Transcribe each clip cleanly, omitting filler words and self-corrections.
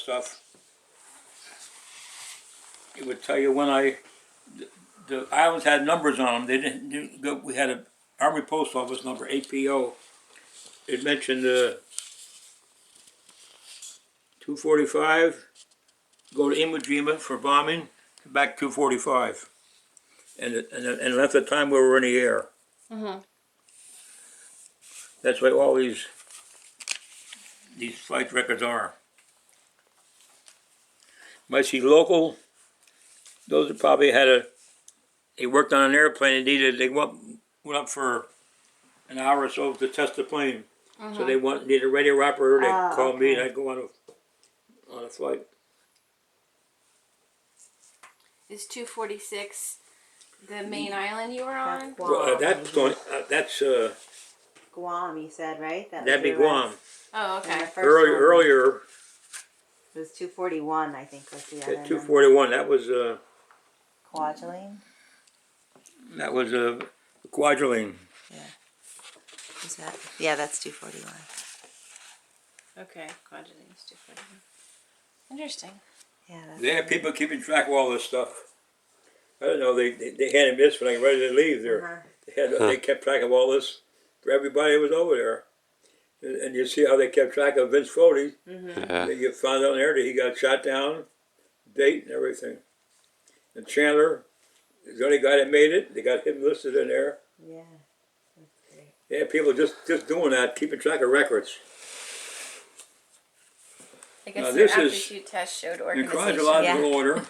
stuff. It would tell you when the islands had numbers on them. They didn't go, we had an Army Post Office number, APO. It mentioned 245, go to Iwo Jima for bombing, back 245. And left the time we were in the air. Mm-hmm. That's what all these flight records are. Might see local, those that probably they worked on an airplane and they went up for an hour or so to test the plane. Mm-hmm. So they needed a radio operator, they called me and I'd go on a flight. Is 246 the main island you were on? Well, that's Guam, you said, right? That'd be Guam. Oh, okay. Earlier. It was 241, I think, was the other 241. That was Kwajalein? That was Kwajalein. Yeah. Is that? Yeah, that's 241. Okay, Kwajalein is 241. Interesting. Yeah. That's They had people keeping track of all this stuff. I don't know. They handed me this when I was ready to leave. They kept track of all this for everybody who was over there. And you see how they kept track of Vince Fodi. Yeah. You found out there that he got shot down, date and everything. And Chandler is the only guy that made it. They got him listed in there. Yeah. That's great. They had people just doing that, keeping track of records. I guess Now, their this is aptitude test showed In organization. chronological order.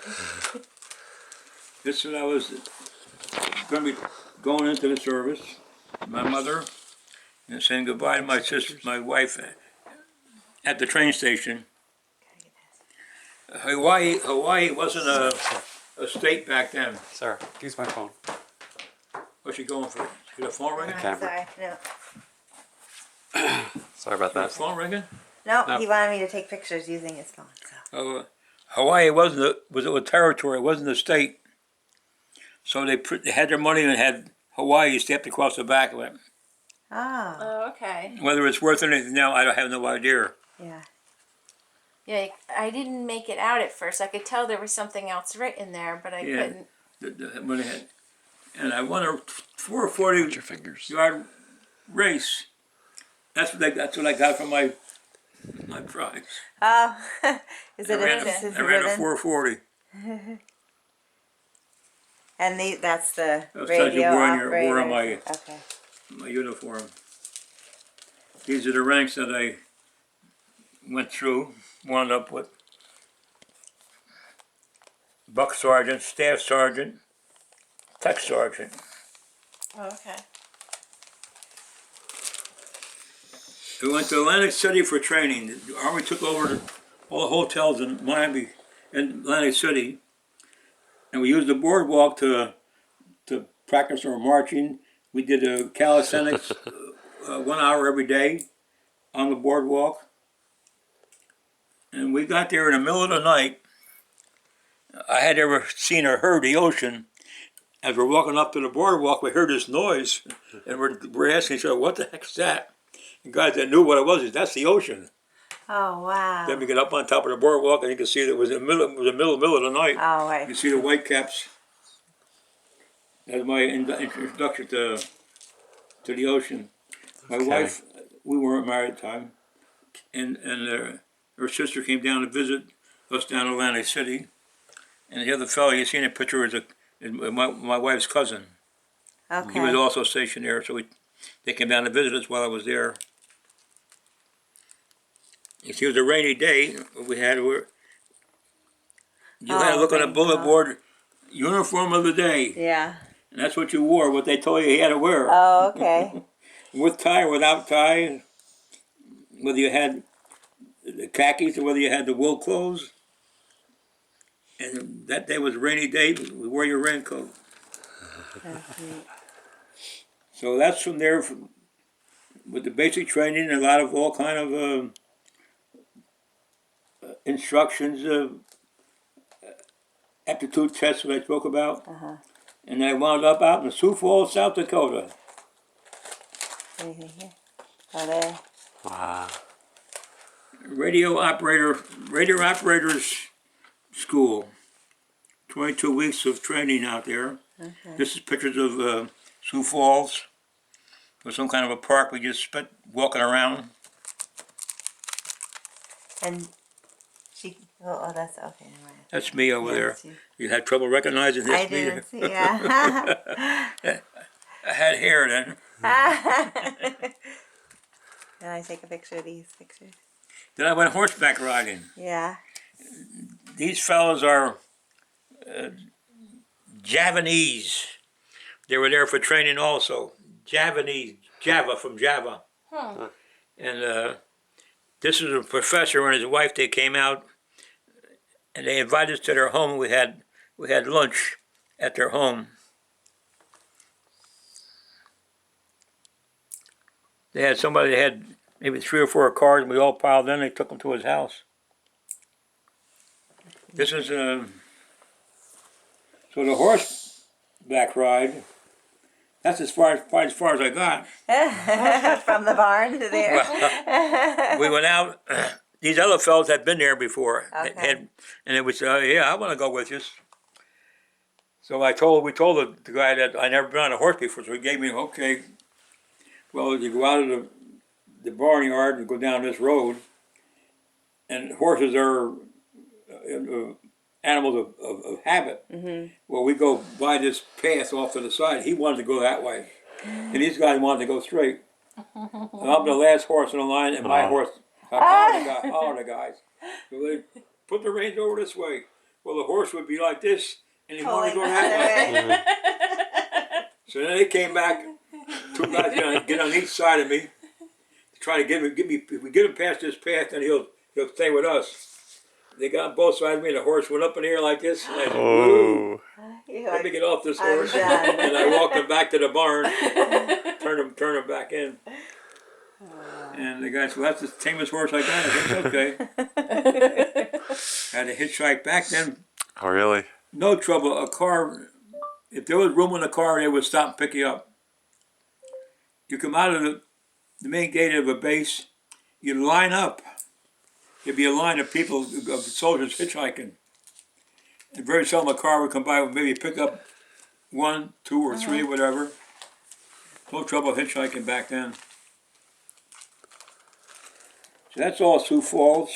This is when I was going to be going into the service. My mother, and saying goodbye to my sister, my wife, at the train station. Hawaii wasn't a state back then. Sir, use my phone. What's she going for? She got a phone ringing? Camera. Sorry, no. Sorry about Got a that. phone ringing? No, No. he wanted me to take pictures using his phone. So. Hawaii was a territory. It wasn't a state. So they had their money and had Hawaii stamped across the back of it. Oh, Oh, okay. Whether it's worth anything now, I have no idea. yeah. Yeah, I didn't make it out at first. I could tell there was something else written there, but I Yeah. couldn't. When they had, and I won a 440 Your fingers. yard race. That's what I got for my prize. Oh, is I it ran, is it I ran a ribbon? 440. And that's the That's what you radio wore on operator. my Okay. uniform. These are the ranks that I went through, wound up with. Buck sergeant, staff sergeant, tech sergeant. Oh, okay. We went to Atlantic City for training. The Army took over all the hotels in Miami and Atlantic City, and we used the boardwalk to practice our marching. We did calisthenics 1 hour every day on the boardwalk, and we got there in the middle of the night. I had never seen or heard the ocean. As we're walking up to the boardwalk, we heard this noise, and we're asking each other, "What the heck's that?" The guys that knew what it was, that's the ocean. Oh, wow. Then we get up on top of the boardwalk, and you can see that it was the middle of the night. Oh, right. You see the white caps. That's my introduction to the ocean. My wife, we weren't married at the time, and her sister came down to visit us down in Atlantic City. And the other fellow you see in the picture is my wife's cousin. Okay. He was also stationed there, so they came down to visit us while I was there. You see, it was a rainy day. You had to look on the bulletin board, uniform of the day. Yeah. And that's what you wore, what they told you had to wear. Oh, okay. With tie or without tie, whether you had the khakis or whether you had the wool clothes. And that day was a rainy day, we wore your raincoat. That's neat. So that's from there, with the basic training, a lot of all kind of instructions, aptitude tests that I spoke about. Uh-huh. And I wound up out in Sioux Falls, South Dakota. Anything here? Oh, there. Wow. radio operators school. 22 weeks of training out there. Okay. This is pictures of Sioux Falls. Or some kind of a park we just spent walking around. And she. Oh, that's okay. Never mind. That's me over Yeah, there. that's you. You had trouble recognizing this? I didn't see. Yeah. I had hair then. Can I take a picture of these pictures? Then I went horseback riding. Yeah. These fellows are Javanese. They were there for training also. Java from Java. And this is a professor and his wife. They came out and they invited us to their home. We had lunch at their home. They had somebody that had maybe 3 or 4 cars, and we all piled in. They took them to his house. This is so the horseback ride. That's as far as I got. From the barn to there. Well, we went out. These other fellows had been there before. Okay. And it was yeah, I want to go with you. So we told the guy that I never been on a horse before, so he gave me okay. Well, you go out of the barnyard and go down this road, and horses are animals of habit. Mm-hmm. Well, we go by this path off to the side. He wanted to go that way, and these guys wanted to go straight. And I'm the last horse in the line, and my horse hollered the guys. So they put the reins over this way. Well, the horse would be like this, and he wanted to go that way. So then they came back. 2 guys get on each side of me to try to give me. If we get him past this path, then he'll stay with us. They got on both sides of me, and the horse went up in the air like this. And I said, "Woo! Let me get off this horse." And I walked him back to the barn, turn him back in. And the guy said, "Well, that's the tamest horse I got." I said, "Okay." Had to hitchhike back then. Oh, really? No trouble. A car, if there was room in the car, they would stop and pick you up. You come out of the main gate of a base, you line up. There'd be a line of people, of soldiers hitchhiking. And very seldom a car would come by and maybe pick up 1, 2, or 3, whatever. No trouble hitchhiking back then. So that's all Sioux Falls.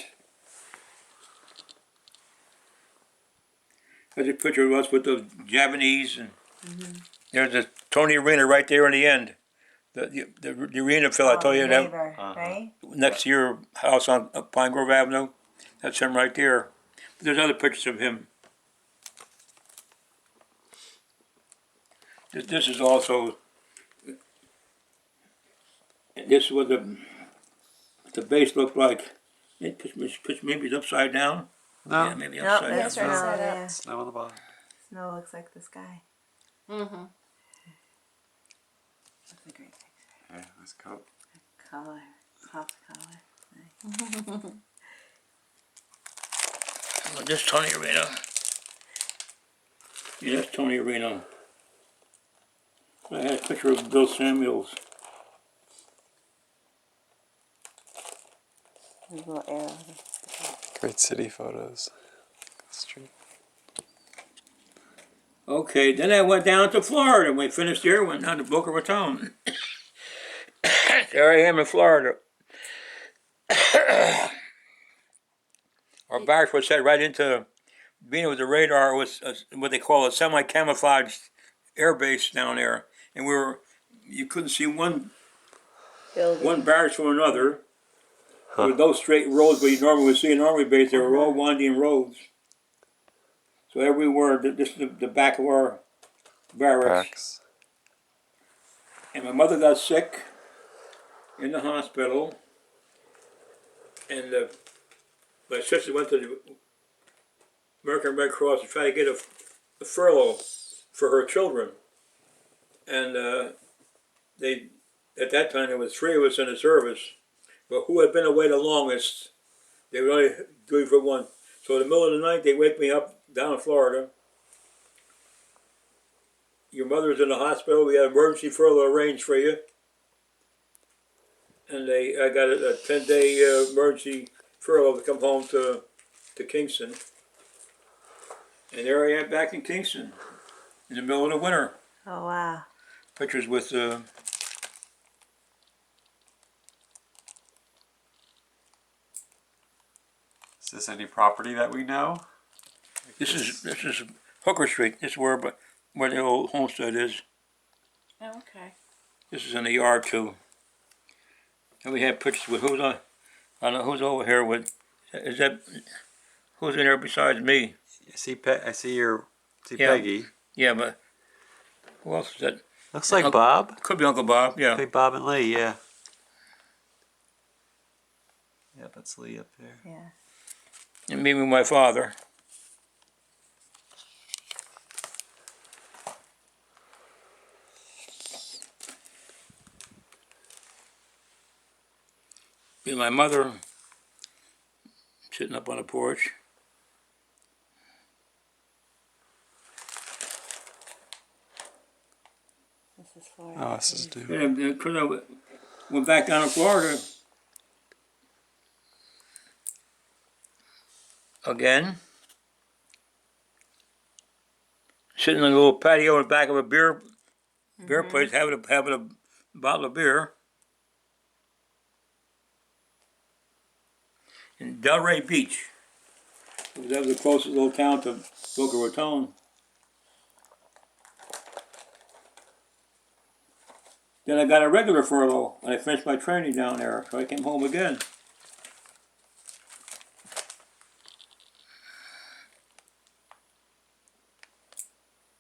There's a picture of us with the Japanese, and there's a Tony Arena right there in the end. The arena fella I told you that Neighbor, right? next to your house on Pine Grove Avenue. That's him right there. But there's other pictures of him. This is also. This is what the base looked like. Maybe it's upside down. No. Yeah, maybe Nope, upside that's down. right. Upside Yeah. Snow on the bottom. Snow looks like the sky. Mm-hmm. That's a great picture. Yeah, nice coat. Color, soft color. Nice. This Tony Arena. Yeah, that's Tony Arena. I had a picture of Bill Samuels. Little arrow. Great city photos. Street. Okay, then I went down to Florida. We finished there, went down to Boca Raton. There I am in Florida. Our barracks was set right into, being with the radar, was what they call a semi-camouflaged air base down there. And you couldn't see one barracks from another. There were no straight roads where you normally would see an army base. They were all winding roads. So everywhere, this is the back of our barracks. And my mother got sick in the hospital. And my sister went to the American Red Cross to try to get a furlough for her children. And at that time, there was 3 of us in the service. But who had been away the longest, they would only do it for one. So in the middle of the night, they wake me up down in Florida. Your mother's in the hospital. We had emergency furlough arranged for you. And I got a 10-day emergency furlough to come home to Kingston. And there I am back in Kingston in the middle of the winter. Oh, wow. Pictures with Is this any property that we know? this is Hooker Street. This is where the old homestead is. Oh, okay. This is in the yard too. And we have pictures with who's on. I don't know who's over here with. Is that who's in there besides me? I see Yeah. Peggy. Yeah, but who else is that? Looks like Uncle- Bob. Could be Uncle Bob. Yeah. Hey, Bob and Lee, yeah. Yeah, that's Lee up there. Yeah. And me with my father. And my mother sitting up on the porch. This is Florida. Oh, this is due. And because I went back down to Florida again, sitting on a little patio in the back of a beer place, having a bottle of beer. In Delray Beach. That was the closest little town to Boca Raton. Then I got a regular furlough when I finished my training down there, so I came home again.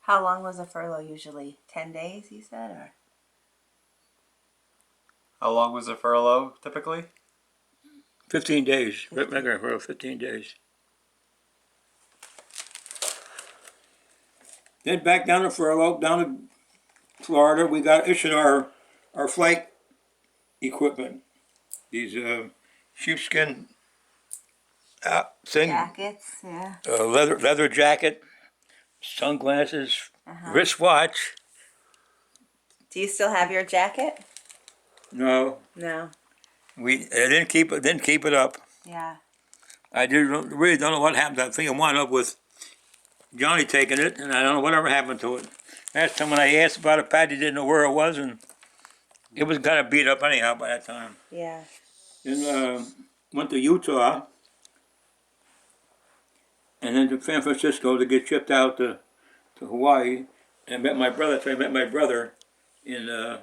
How long was a furlough usually? 10 days, you said? Or? How long was a furlough typically? 15 days, regular furlough, 15 days. Then back down to furlough, down to Florida, we got issued our flight equipment. These sheepskin thing, Jackets, yeah. leather jacket, sunglasses, wristwatch. Do you still have your jacket? No, No. I didn't keep it up. Yeah. I really don't know what happened. I think it wound up with Johnny taking it, and I don't know whatever happened to it. Last time when I asked about it, Patty didn't know where it was, and it was kind of beat up anyhow by that time. Yeah. Then went to Utah, and then to San Francisco to get shipped out to Hawaii, and met my brother. So I met my brother in.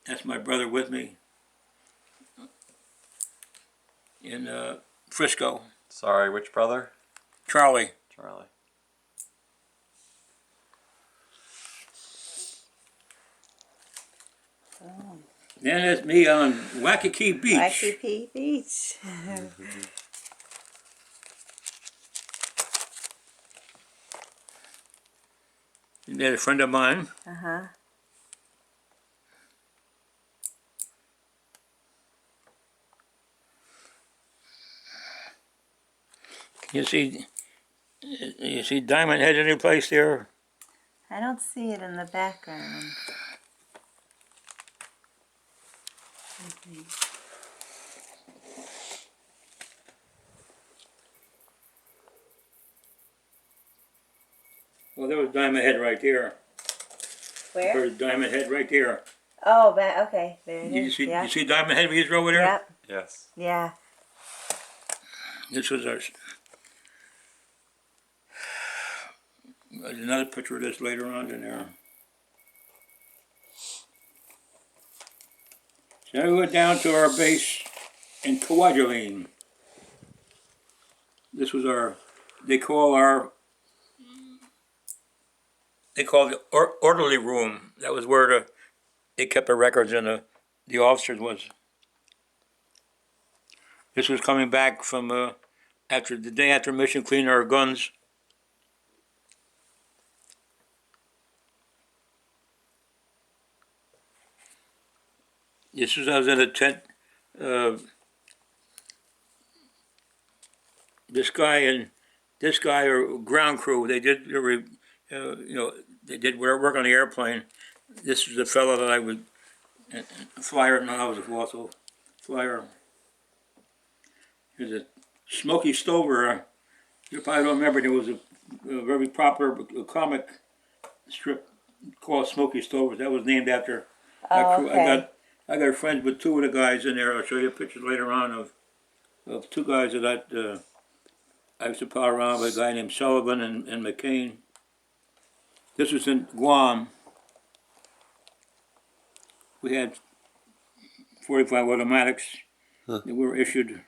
That's my brother with me in Frisco, Sorry, which brother? Charlie. Charlie. Oh. Then it's me on Waikiki Beach. Waikiki Beach. And then a friend of mine. Uh-huh. You see Diamond Head any place there? I don't see it in the background. Well, there was Diamond Head right there. Where? There's Diamond Head right there. Oh, okay. There it You is. see, Yeah. you see Diamond Head when over there? Yep. Yes. Yeah. This was our. There's another picture of this later on in there. So now we went down to our base in Kwajalein. This was they call the orderly room. That was where they kept the records and the officers was. This was coming back from after the day after mission, cleaning our guns. This was I was in a tent. This guy or ground crew, they did they did work on the airplane. This was the fellow that I would flyer. No, I was also flyer. There's a Smoky Stover. You probably don't remember. There was a very popular comic strip called Smoky Stover. That was named after that Oh, crew. okay. I got friends with two of the guys in there. I'll show you pictures later on of two guys that I used to pal around with, a guy named Sullivan and McCain. This was in Guam. We had 45 automatics that were issued.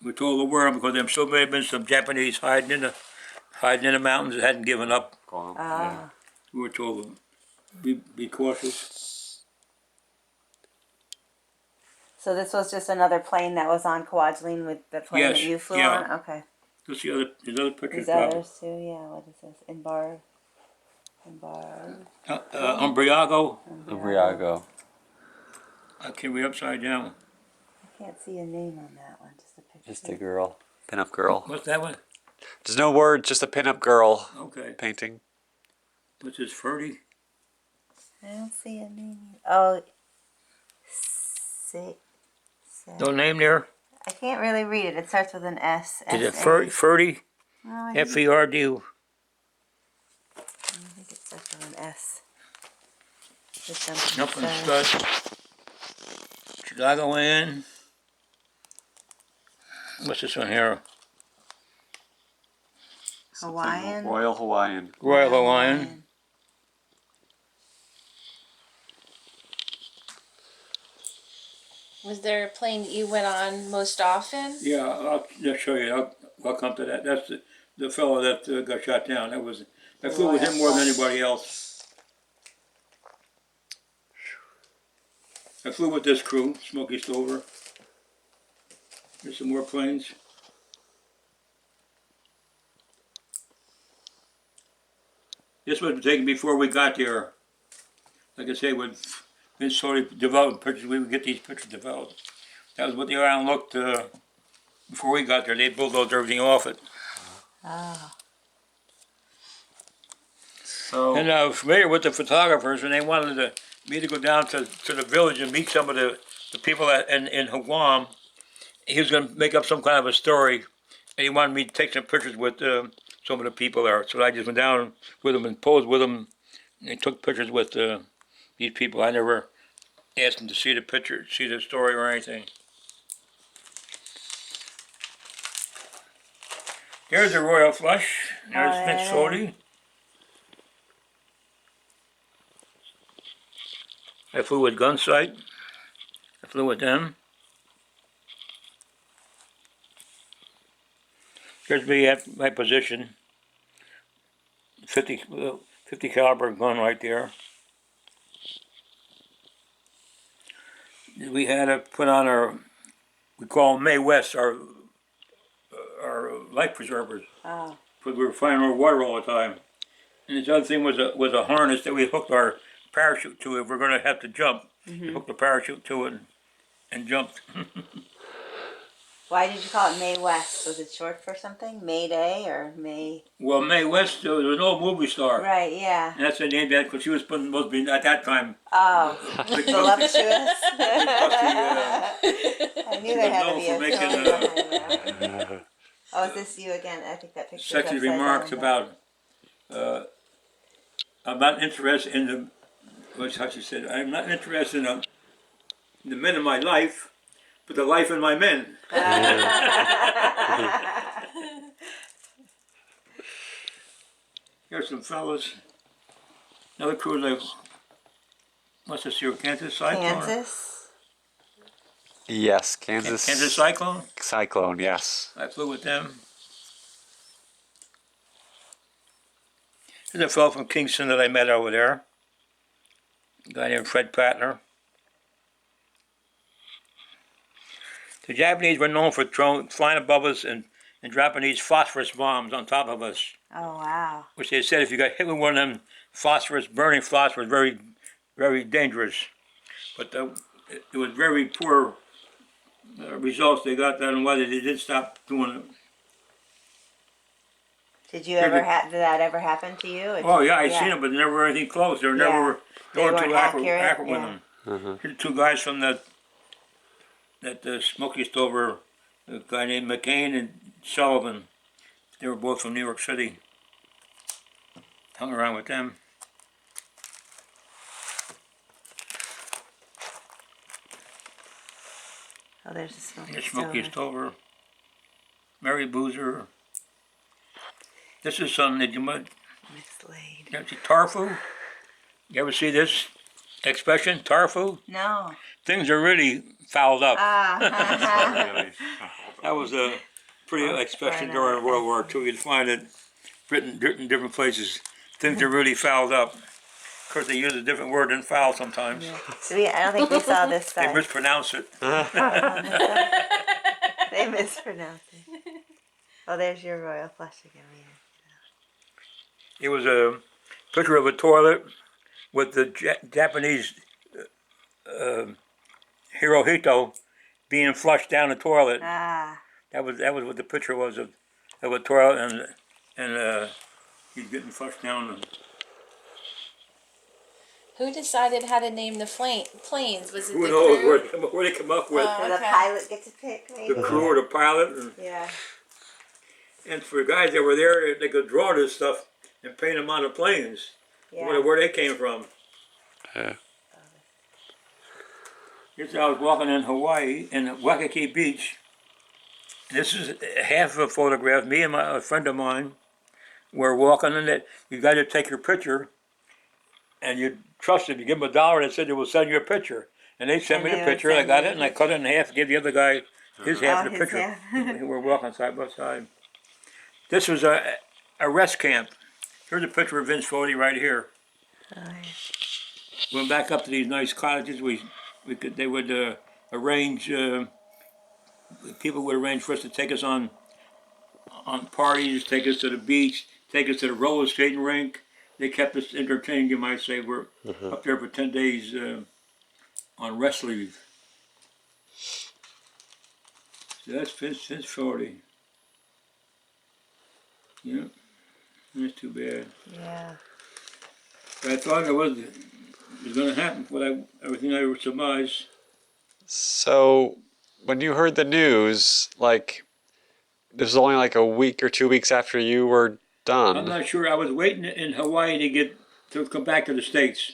We told the world because there still may have been some Japanese hiding in the mountains that hadn't given up. Guam. Ah. We were told be cautious. So this was just another plane that was on Kwajalein with the plane Yes, that you flew yeah. on? Okay. Let's see there's other pictures. There's others too, yeah. What is this? Embargo. Umbriago. Briago. I can read upside down. I can't see a name on that one, just a picture. Just a girl. Pin-up girl. What's that one? There's no word, just a pin-up girl Okay. painting. What's this, Ferdy? I don't see a name. Oh, see. No name there? I can't really read it. It starts with an S. Is it S-A. Ferdy? Oh, I F-E-R-D. think it starts with an S. There's something Jumping that says- Stud. Chicago Inn. What's this one here? Hawaiian. Royal Hawaiian. Royal Hawaiian. Was there a plane that you went on most often? Yeah, I'll just show you. I'll come to that. That's the fellow that got shot down. I flew with him more than anybody else. I flew with this crew, Smoky Stover. There's some more planes. This was taken before we got there. Like I say, we've been slowly developing pictures. We would get these pictures developed. That was what the airline looked before we got there. They bulldozed everything off it. Oh. So And I was familiar with the photographers, and they wanted me to go down to the village and meet some of the people in Guam. He was going to make up some kind of a story, and he wanted me to take some pictures with some of the people there. So I just went down with them and posed with them, and took pictures with these people. I never asked them to see the picture, see the story or anything. There's the Royal Flush. There's Vince Fodi. I flew with Gunsight. I flew with them. Here's me at my position. 50 caliber gun right there. We had to put on we call them May West, our life preservers. Oh. Because we were flying over water all the time. And this other thing was a harness that we hooked our parachute to if we're going to have to jump. We hooked the parachute to it and jumped. Why did you call it May West? Was it short for something? May Day or May? Well, Mae West was an old movie star. Right, yeah. And that's the name that because she was supposed to be at that time. Oh, Big voluptuous. busty, I knew there had to known be for a making, story behind that. Oh, is this you again? I think that picture. sexy remarks about I'm not interested in the what's how she said, I'm not interested in the men in my life, but the life in my men. Here's some fellas. Another crew like what's this here, Kansas Cyclone? Kansas. yes, Kansas. Kansas Cyclone? Cyclone, yes. I flew with them. There's a fellow from Kingston that I met over there. A guy named Fred Patner. The Japanese were known for flying above us and dropping these phosphorus bombs on top of us, Oh wow. which they said if you got hit with one of them burning phosphorus, very, very dangerous. But it was very poor results they got that and why they did stop doing it. Did you ever did that ever happen to you? Oh yeah, I seen them, but never anything close. They were never going weren't too accurate, accurate with them. Here's two guys from that Smoky Stover A guy named McCain and Sullivan. They were both from New York City. Hung around with them. Oh, there's a Smoky Here's Smokey Stover. Stover. Mary Boozer. This is something that you might. Mislaid. You ever see Tarfu? You ever see this expression, Tarfu? No. Things are really fouled up. Ah. Really? That was a pretty expression during World War II. You'd find it written in different places. Things are really fouled up. Of course, they use a different word than foul sometimes. So I don't think we saw this They side. mispronounce it. They mispronounced it. Oh, there's your royal flush again. It was a picture of a toilet with the Japanese Hirohito being flushed down the toilet. Ah. That was what the picture was of a toilet, and he's getting flushed down. Who decided how to name the planes? Was it Who the knows crew? where they come up with So the Okay. pilot gets a pick, maybe? the crew or the pilot, Yeah. and for guys that were there, they could draw this stuff and paint them on the planes. I wonder Yeah. where they came from. Yeah. Here's I was walking in Hawaii in Waikiki Beach. This is half of a photograph. Me and a friend of mine were walking in it. You got to take your picture, and you trust it. You give them $1, they said they will send you a picture. And they sent And me they the would picture. I send got you it, the and I cut it in half. Gave the other guy his half of the his picture. half. We're walking side by side. This was a rest camp. Here's a picture of Vince Fodi right here. Oh, yeah. Went back up to these nice cottages. They would arrange. People would arrange for us to take us on parties, take us to the beach, take us to the roller skating rink. They kept us entertained, you might say. We're up there for 10 days on rest leave. So that's Vince 40. Yeah, that's too bad. Yeah. But I thought it was going to happen. Everything I surmised. So, when you heard the news, like, this was only like a week or 2 weeks after you were I'm done. not sure. I was waiting in Hawaii to come back to the States.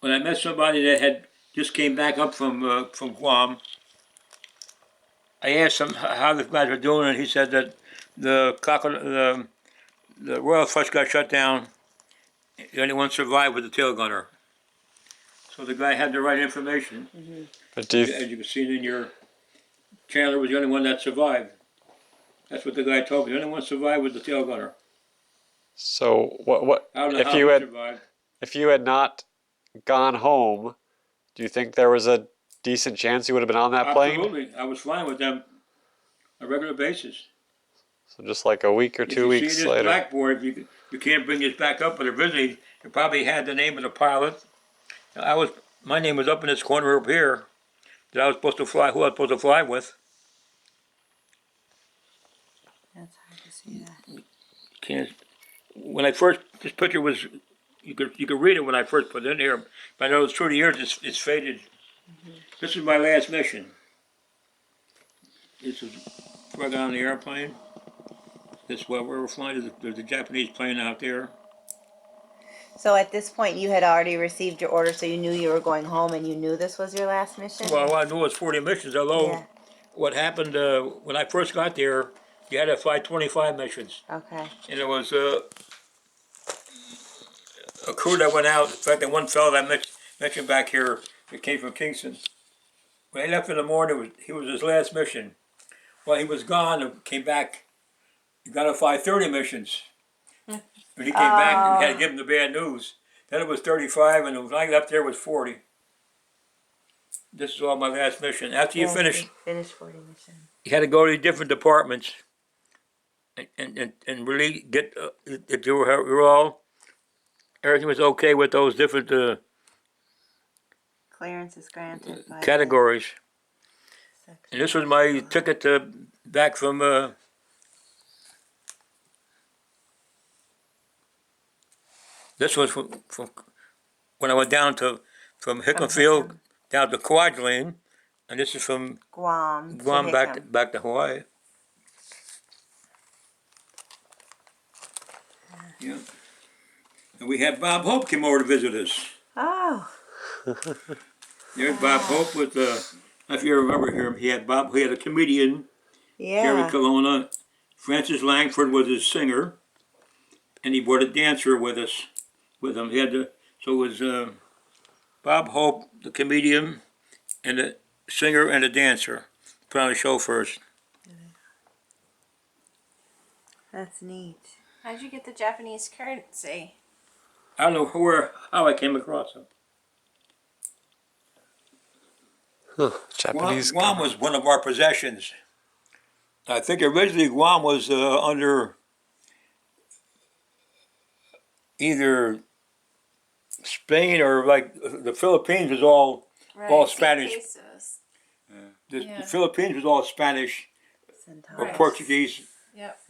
When I met somebody that had just came back up from Guam, I asked him how the guys were doing, and he said that the Royal Flush got shut down. The only one survived was the tail gunner. So the guy had the right information. But do you, As you can see in your Chandler was the only one that survived. That's what the guy told me. The only one survived was the tail gunner. so what I don't know if how you he had survived. if you had not gone home, do you think there was a decent chance you would have been on that plane? Absolutely. I was flying with them on a regular basis. So just like a week or If 2 you weeks see this later. blackboard, you can't bring this back up, but originally it probably had the name of the pilot. My name was up in this corner up here that I was supposed to fly, who I was supposed to fly with. That's hard to see that. Can't, when I first, this picture was, you could read it when I first put it in here, but I know it's through the years it's faded. This is my last mission. This is before I got on the airplane. This is where we were flying. There's a Japanese plane out there. So at this point, you had already received your order, so you knew you were going home, and you knew this was your last mission. Well, I knew it was 40 missions, although Yeah. what happened when I first got there, you had to fly 25 missions. Okay. And there was a crew that went out. In fact, that one fellow that I mentioned back here that came from Kingston, when he left in the morning, he was his last mission. Well, he was gone and came back. He got to fly 30 missions. When he came back, we had to give him the bad news. Then it was 35, and when I left there, it was 40. This is all my last mission. After you Yeah, finish, you finished 40 missions. you had to go to different departments and really get if you were all, everything was okay with those different Clearance is granted by categories. the And this was my ticket back from this was from when I went down from Hickman Field down to Kwajalein. And this is from Guam. Guam to back Hickam. back to Hawaii. Yeah. And we had Bob Hope came over to visit us. Oh. There's Bob Hope with if you remember him, he had a comedian, Jerry Yeah. Colonna. Francis Langford was his singer, and he brought a dancer with him. So it was Bob Hope, the comedian, and the singer and the dancer. Put on the show first. That's neat. How'd you get the Japanese currency? I don't know how I came across him. Japanese. Guam was one of our possessions. I think originally Guam was under either Spain or like the Philippines was all Right. Spanish. Pesos. The Yeah. Philippines was all Spanish or Right. Portuguese, Yep.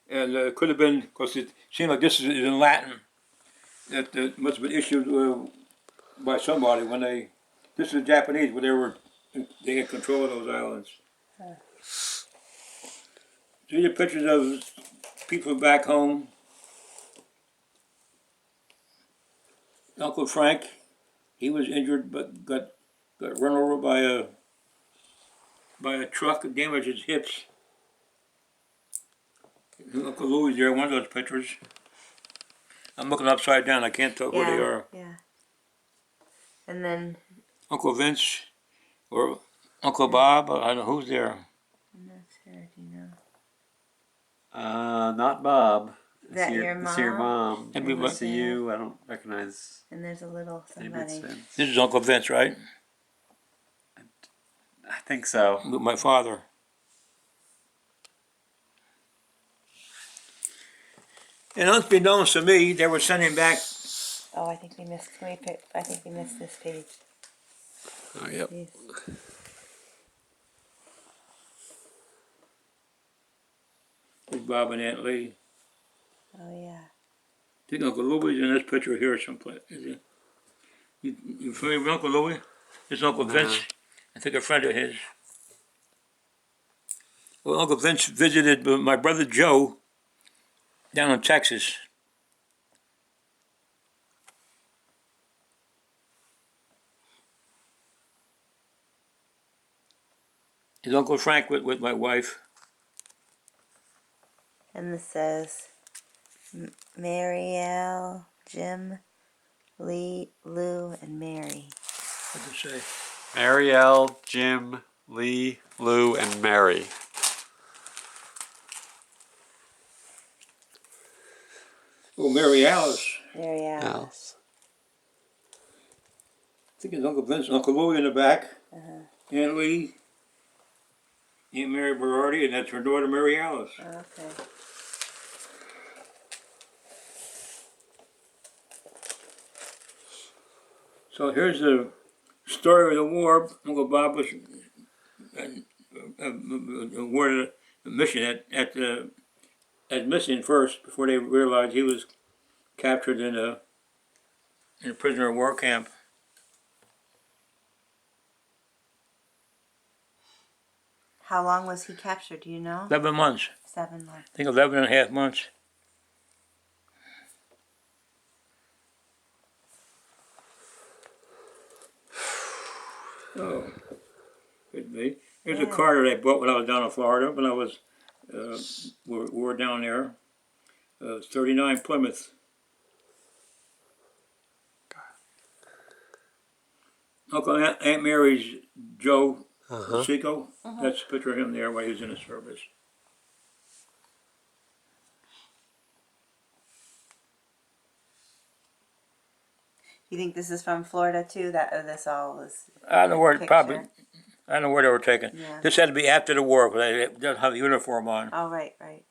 and it could have been because it seemed like this is in Latin. That must have been issued by somebody when they. This is Japanese, but they had control of those islands. These are pictures of people back home. Uncle Frank, he was injured but got run over by a truck and damaged his hips. Uncle Louis there, one of those pictures. I'm looking upside down, I can't tell who they are. Yeah. And then Uncle Vince or Uncle Bob, I don't know who's there. I'm not sure. Do you know? Not Bob. Is that your It's your mom? mom. That'd be I my- see you. I don't recognize And there's a little David somebody. Spence. This is Uncle Vince, right? I think so. With my father. And unbeknownst to me, they were sending back. Oh, I think we missed. I think we missed this page. Oh, yep. Please. With Bob and Aunt Lee. Oh yeah. I think Uncle Louis is in this picture here someplace. Is it? You familiar with Uncle Louis? This is Uncle Vince. I think a friend of his. Well, Uncle Vince visited my brother Joe down in Texas. His Uncle Frank with my wife. And this says Marielle, Jim, Lee, Lou, and Mary. What to say? Marielle, Jim, Lee, Lou, and Mary. Oh, Mary Alice. Mary Alice. Alice. I think it's Uncle Vince, Uncle Louis in the back. Aunt Lee. Aunt Mary Berardi, and that's her daughter Mary Alice. Okay. So here's the story of the war. Uncle Bob was awarded a mission as missing first before they realized he was captured in a prisoner of war camp. How long was he captured? Do you know? 11 months. 7 months. I think 11 and a half months. Oh, could be. Here's a car that I bought when I was down in Florida. When I was, we were down there. 39 Plymouth. Uncle Aunt Mary's Joe Seco. That's a picture of him there while he was in the service. You think this is from Florida too? This all is. I don't know where Picture. probably. I don't know where they were taken. Yeah. This had to be after the war because they didn't have a uniform on. Oh right, right.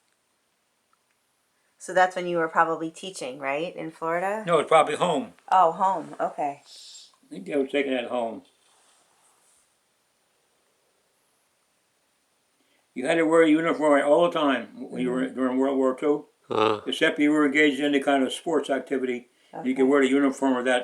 So that's when you were probably teaching, right, in Florida? No, it's probably home. Oh, home. Okay. I think they were taken at home. You had to wear a uniform all the time when you were during World War II, except you were engaged in any kind of sports activity. Okay. You could wear the uniform of that